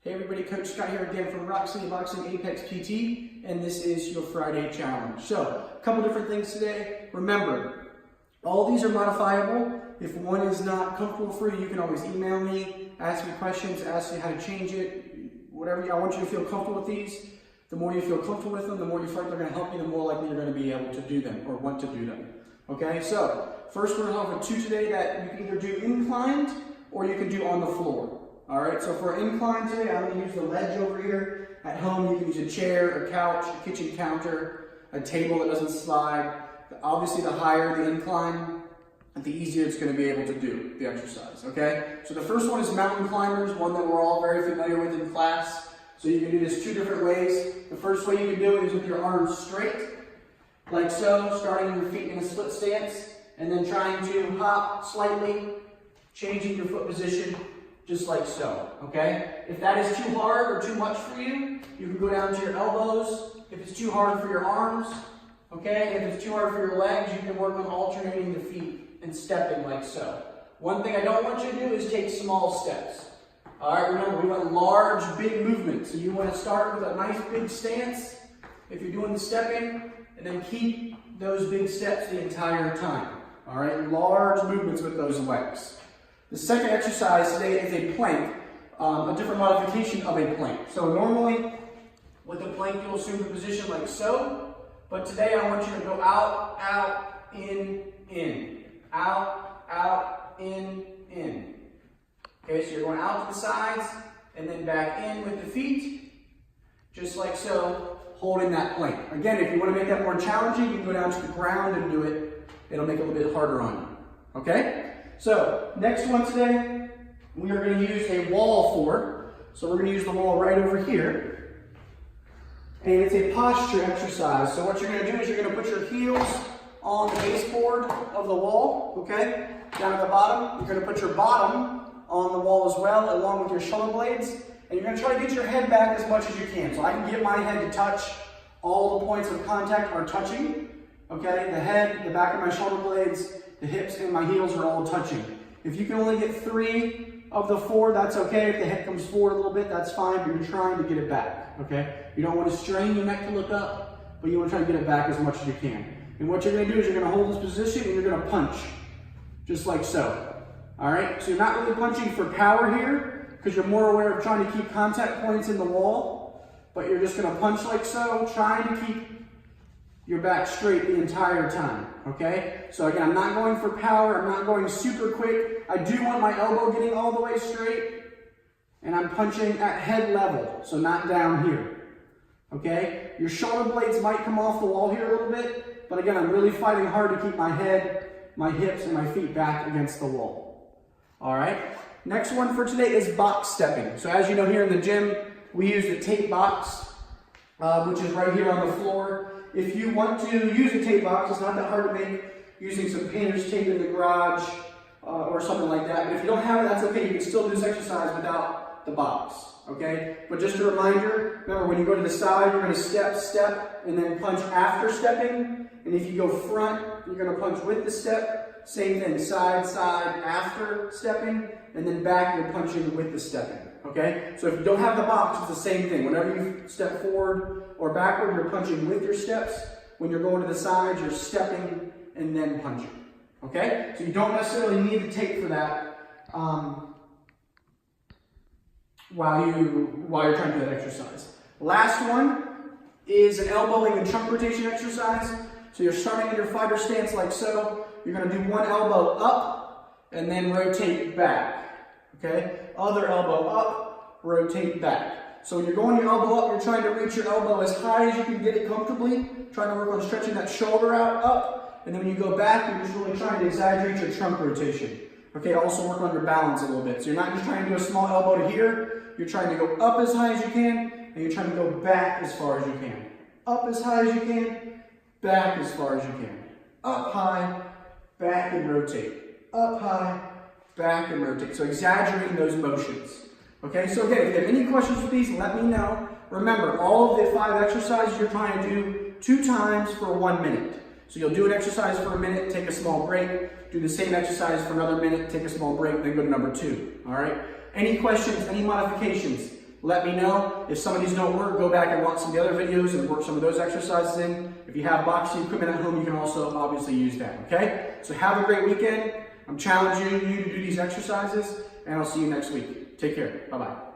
Hey everybody, Coach Scott here again from Rock City Boxing Apex PT, and this is your Friday challenge. So, a couple different things today. Remember, all these are modifiable. If one is not comfortable for you, you can always email me, ask me questions, ask me how to change it, whatever. I want you to feel comfortable with these. The more you feel comfortable with them, the more you feel like they're going to help you, the more likely you're going to be able to do them or want to do them. Okay, so first we're going to have two today that you can either do inclined or you can do on the floor. All right, so for incline today, I'm going to use the ledge over here. At home, you can use a chair, a couch, a kitchen counter, a table that doesn't slide. Obviously, the higher the incline, the easier it's going to be able to do the exercise, okay? So the first one is mountain climbers, one that we're all very familiar with in class. So you can do this two different ways. The first way you can do it is with your arms straight, like so, starting your feet in a split stance, and then trying to hop slightly, changing your foot position, just like so, okay? If that is too hard or too much for you, you can go down to your elbows. If it's too hard for your arms, okay? If it's too hard for your legs, you can work on alternating the feet and stepping like so. One thing I don't want you to do is take small steps. All right, remember, we want large, big movements. So you want to start with a nice big stance if you're doing the stepping, and then keep those big steps the entire time. All right, large movements with those legs. The second exercise today is a plank, a different modification of a plank. So normally, with a plank, you'll assume the position like so, but today I want you to go out, out, in, out, out, in. Okay, so you're going out to the sides, and then back in with the feet, just like so, holding that plank. Again, if you want to make that more challenging, you can go down to the ground and do it. It'll make it a little bit harder on you, okay? So, next one today, we are going to use a wall for. So we're going to use the wall right over here. And it's a posture exercise. So what you're going to do is you're going to put your heels on the baseboard of the wall, okay? Down at the bottom. You're going to put your bottom on the wall as well, along with your shoulder blades. And you're going to try to get your head back as much as you can. So I can get my head to touch. All the points of contact are touching. Okay, the head, the back of my shoulder blades, the hips, and my heels are all touching. If you can only get 3 of the 4, that's okay. If the head comes forward a little bit, that's fine, but you're trying to get it back, okay? You don't want to strain your neck to look up, but you want to try to get it back as much as you can. And what you're going to do is you're going to hold this position and you're going to punch, just like so. All right, so you're not really punching for power here, because you're more aware of trying to keep contact points in the wall, but you're just going to punch like so, trying to keep your back straight the entire time, okay? So again, I'm not going for power, I'm not going super quick. I do want my elbow getting all the way straight, and I'm punching at head level, so not down here, okay? Your shoulder blades might come off the wall here a little bit, but again, I'm really fighting hard to keep my head, my hips, and my feet back against the wall, all right? Next one for today is box stepping. So as you know, here in the gym, we use the tape box, which is right here on the floor. If you want to use a tape box, it's not that hard to make using some painter's tape in the garage or something like that. But if you don't have it, that's okay. You can still do this exercise without the box, okay? But just a reminder, remember when you go to the side, you're going to step, step, and then punch after stepping. And if you go front, you're going to punch with the step. Same thing, side, side, after stepping, and then back, you're punching with the stepping. Okay, so if you don't have the box, it's the same thing. Whenever you step forward or backward, you're punching with your steps. When you're going to the sides, you're stepping and then punching. Okay, so you don't necessarily need the tape for that while you're trying to do that exercise. Last one is an elbowing and trunk rotation exercise. So you're starting in your fighter stance like so. You're going to do one elbow up and then rotate back. Okay, other elbow up, rotate back. So when you're going your elbow up, you're trying to reach your elbow as high as you can get it comfortably, trying to work on stretching that shoulder out up, and then when you go back, you're just really trying to exaggerate your trunk rotation. Okay, also work on your balance a little bit. So you're not just trying to do a small elbow to here, you're trying to go up as high as you can, and you're trying to go back as far as you can. Up as high as you can, back as far as you can. Up high, back and rotate. Up high, back and rotate. So exaggerating those motions. Okay, so again, if you have any questions with these, let me know. Remember, all of the 5 exercises you're trying to do 2 times for 1 minute. So you'll do an exercise for a minute, take a small break, do the same exercise for another minute, take a small break, then go to number 2. All right? Any questions, any modifications, let me know. If some of these don't work, go back and watch some of the other videos and work some of those exercises in. If you have boxing equipment at home, you can also obviously use that, okay? So have a great weekend. I'm challenging you to do these exercises, and I'll see you next week. Take care. Bye-bye.